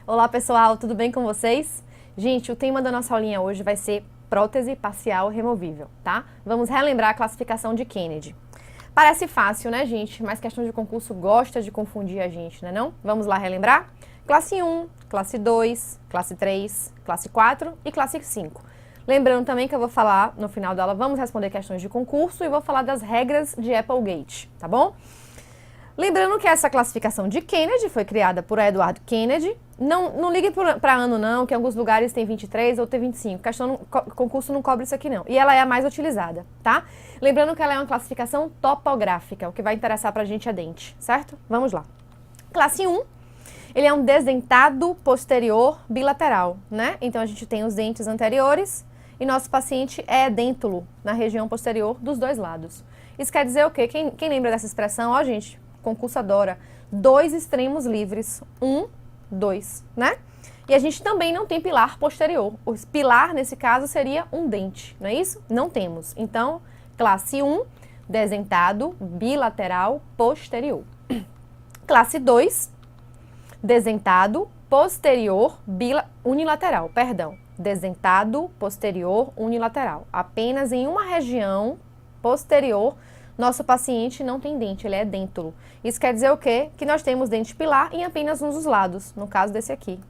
Olá pessoal, tudo bem com vocês? Gente, o tema da nossa aulinha hoje vai ser prótese parcial removível, tá? Vamos relembrar a classificação de Kennedy. Parece fácil, né, gente? Mas questão de concurso gosta de confundir a gente, né não? Vamos lá relembrar? Classe 1, classe 2, classe 3, classe 4 e classe 5. Lembrando também que eu vou falar, no final da aula, vamos responder questões de concurso e vou falar das regras de Applegate, tá bom? Lembrando que essa classificação de Kennedy foi criada por Edward Kennedy. Não ligue para ano não, que em alguns lugares tem 23 ou tem 25. Concurso não cobre isso aqui não. E ela é a mais utilizada, tá? Lembrando que ela é uma classificação topográfica. O que vai interessar pra gente é dente, certo? Vamos lá. Classe 1, ele é um desdentado posterior bilateral, né? Então a gente tem os dentes anteriores e nosso paciente é edêntulo na região posterior dos dois lados. Isso quer dizer o quê? Quem lembra dessa expressão? Ó, gente, concurso adora. Dois extremos livres. 1, 2, né? E a gente também não tem pilar posterior. O pilar, nesse caso, seria um dente, não é isso? Não temos. Então, classe 1, desdentado bilateral posterior. Classe 2, desdentado posterior unilateral, perdão. Desdentado posterior unilateral. Apenas em uma região posterior, nosso paciente não tem dente, ele é edêntulo. Isso quer dizer o quê? Que nós temos dente pilar em apenas um dos lados, no caso desse aqui.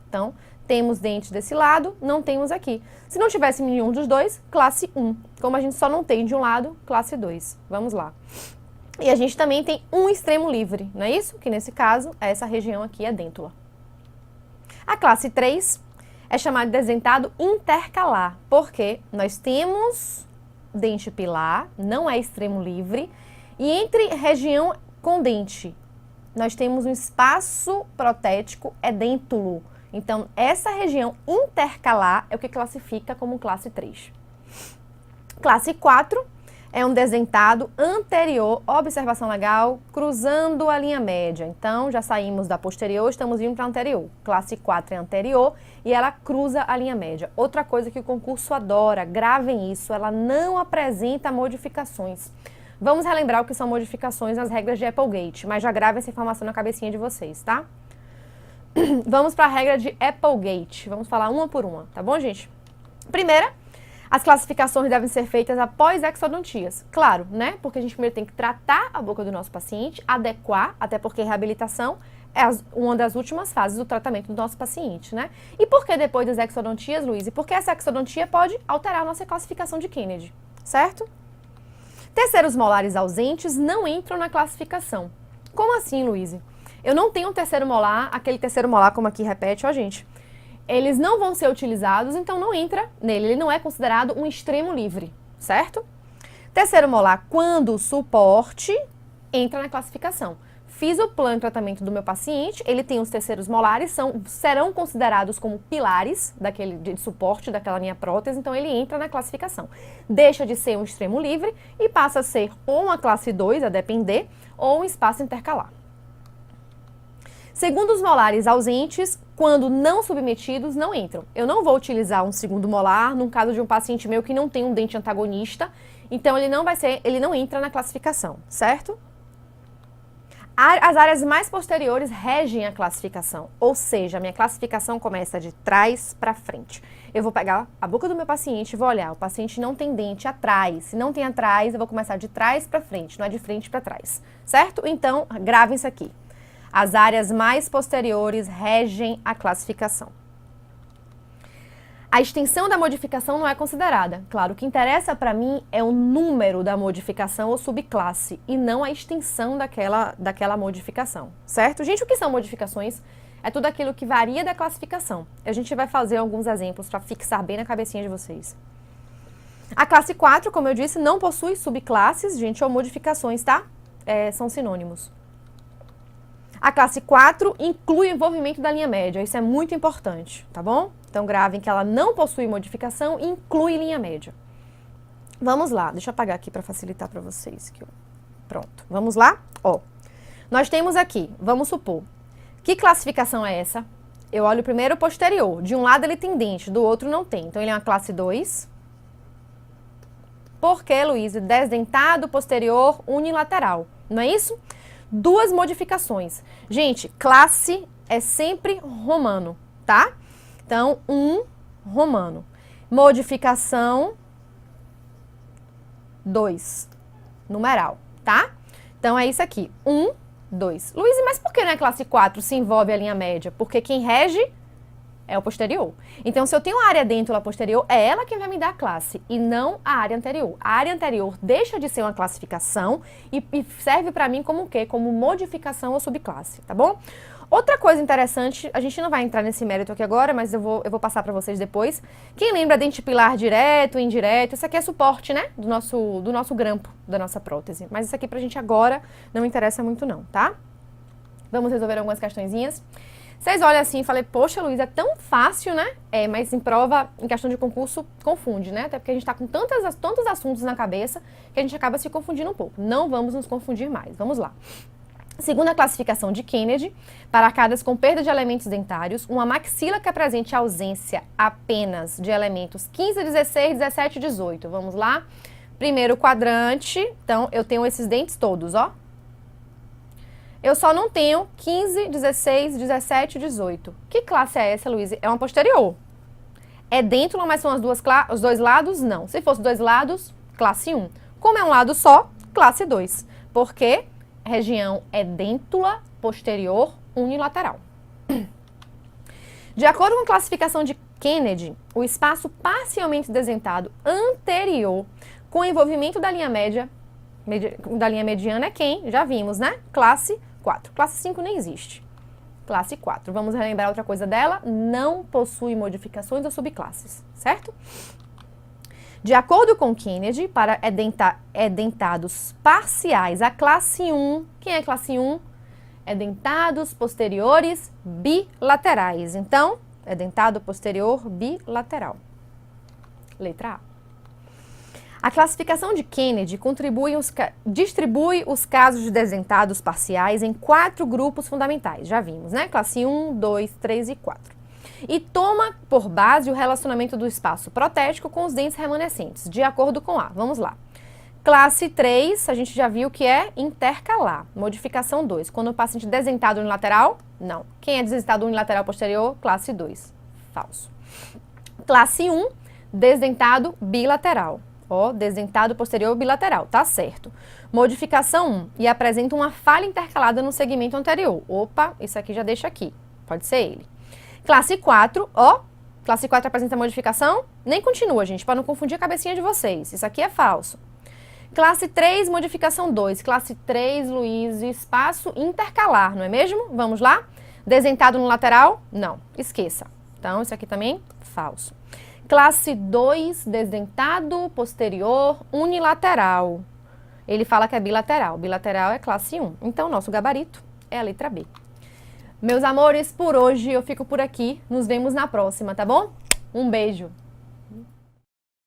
Então, temos dente desse lado, não temos aqui. Se não tivesse nenhum dos dois, classe 1. Como a gente só não tem de um lado, classe 2. Vamos lá. E a gente também tem um extremo livre, não é isso? Que nesse caso, é essa região aqui edêntula. A classe 3 é chamada de desdentado intercalar, porque nós temos dente pilar, não é extremo livre, e entre região com dente, nós temos um espaço protético edêntulo. Então, essa região intercalar é o que classifica como classe 3. Classe 4 é um desdentado anterior, observação legal, cruzando a linha média. Então, já saímos da posterior, estamos indo para a anterior. Classe 4 é anterior e ela cruza a linha média. Outra coisa que o concurso adora, gravem isso, ela não apresenta modificações. Vamos relembrar o que são modificações nas regras de Applegate, mas já grave essa informação na cabecinha de vocês, tá? Vamos para a regra de Applegate. Vamos falar uma por uma, tá bom, gente? Primeira, as classificações devem ser feitas após exodontias. Claro, né? Porque a gente primeiro tem que tratar a boca do nosso paciente, adequar, até porque reabilitação é uma das últimas fases do tratamento do nosso paciente, né? E por que depois das exodontias, Luiz? Porque essa exodontia pode alterar a nossa classificação de Kennedy, certo? Terceiros molares ausentes não entram na classificação. Como assim, Luiz? Eu não tenho um terceiro molar, aquele terceiro molar como aqui repete, ó, gente. Eles não vão ser utilizados, então não entra nele. Ele não é considerado um extremo livre, certo? Terceiro molar, quando suporte, entra na classificação. Fiz o plano de tratamento do meu paciente, ele tem os terceiros molares, serão considerados como pilares de suporte daquela minha prótese, então ele entra na classificação. Deixa de ser um extremo livre e passa a ser ou uma classe 2, a depender, ou um espaço intercalar. Segundo os molares ausentes, quando não submetidos, não entram. Eu não vou utilizar um segundo molar no caso de um paciente meu que não tem um dente antagonista, então ele não entra na classificação, certo? As áreas mais posteriores regem a classificação, ou seja, a minha classificação começa de trás para frente. Eu vou pegar a boca do meu paciente e vou olhar, o paciente não tem dente atrás. Se não tem atrás, eu vou começar de trás para frente, não é de frente para trás, certo? Então, gravem isso aqui. As áreas mais posteriores regem a classificação. A extensão da modificação não é considerada. Claro, o que interessa para mim é o número da modificação ou subclasse e não a extensão daquela modificação, certo? Gente, o que são modificações? É tudo aquilo que varia da classificação. A gente vai fazer alguns exemplos para fixar bem na cabecinha de vocês. A classe 4, como eu disse, não possui subclasses, gente, ou modificações, tá? São sinônimos. A classe 4 inclui o envolvimento da linha média, isso é muito importante, tá bom? Então gravem que ela não possui modificação e inclui linha média. Vamos lá, deixa eu apagar aqui para facilitar para vocês. Pronto, vamos lá? Ó, nós temos aqui, vamos supor, que classificação é essa? Eu olho primeiro o posterior, de um lado ele tem dente, do outro não tem, então ele é uma classe 2. Por que, Luiz? Desdentado posterior unilateral, não é isso? Duas modificações. Gente, classe é sempre romano, tá? Então, romano. Modificação 2, numeral, tá? Então, é isso aqui, 2. Luiz, mas por que não é classe 4 se envolve a linha média? Porque quem rege é o posterior. Então, se eu tenho a área dentro da posterior, é ela quem vai me dar a classe e não a área anterior. A área anterior deixa de ser uma classificação e serve para mim como o quê? Como modificação ou subclasse, tá bom? Outra coisa interessante, a gente não vai entrar nesse mérito aqui agora, mas eu vou passar para vocês depois. Quem lembra dente pilar direto, indireto? Isso aqui é suporte, né? Do nosso grampo, da nossa prótese. Mas isso aqui pra gente agora não interessa muito não, tá? Vamos resolver algumas questõezinhas. Vocês olham assim e falam, poxa, Luiz, é tão fácil, né? É, mas em prova, em questão de concurso, confunde, né? Até porque a gente tá com tantos assuntos na cabeça que a gente acaba se confundindo um pouco. Não vamos nos confundir mais. Vamos lá. Segundo a classificação de Kennedy, para arcadas com perda de elementos dentários, uma maxila que apresente ausência apenas de elementos 15, 16, 17 e 18. Vamos lá? Primeiro quadrante, então eu tenho esses dentes todos, ó. Eu só não tenho 15, 16, 17 e 18. Que classe é essa, Luiz? É uma posterior. É dentro, mas são os dois lados? Não. Se fosse dois lados, classe 1. Como é um lado só, classe 2. Porque região é dêntula posterior unilateral. De acordo com a classificação de Kennedy, o espaço parcialmente desentado anterior com envolvimento da linha mediana é quem? Já vimos, né? Classe 4. Classe 5 nem existe. Classe 4. Vamos relembrar outra coisa dela. Não possui modificações ou subclasses, certo? De acordo com Kennedy, para edentados parciais, a classe 1, quem é classe 1? Edentados posteriores bilaterais. Então, edentado posterior bilateral. Letra A. A classificação de Kennedy distribui os casos de desentados parciais em 4 grupos fundamentais. Já vimos, né? Classe 1, 2, 3 e 4. E toma por base o relacionamento do espaço protético com os dentes remanescentes, de acordo com A. Vamos lá. Classe 3, a gente já viu que é intercalar. Modificação 2. Quando o paciente desentado unilateral? Não. Quem é desentado unilateral posterior? Classe 2. Falso. Classe 1, desdentado bilateral. Ó, desdentado posterior bilateral, tá certo. Modificação 1, e apresenta uma falha intercalada no segmento anterior. Opa, isso aqui já deixa aqui. Pode ser ele. Classe 4, ó. Classe 4 apresenta modificação? Nem continua, gente, para não confundir a cabecinha de vocês. Isso aqui é falso. Classe 3, modificação 2. Classe 3, Luiz, espaço intercalar, não é mesmo? Vamos lá? Desentado no lateral? Não, esqueça. Então, isso aqui também, falso. Classe 2, desdentado, posterior, unilateral. Ele fala que é bilateral. Bilateral é classe 1. Então, nosso gabarito é a letra B. Meus amores, por hoje eu fico por aqui. Nos vemos na próxima, tá bom? Um beijo!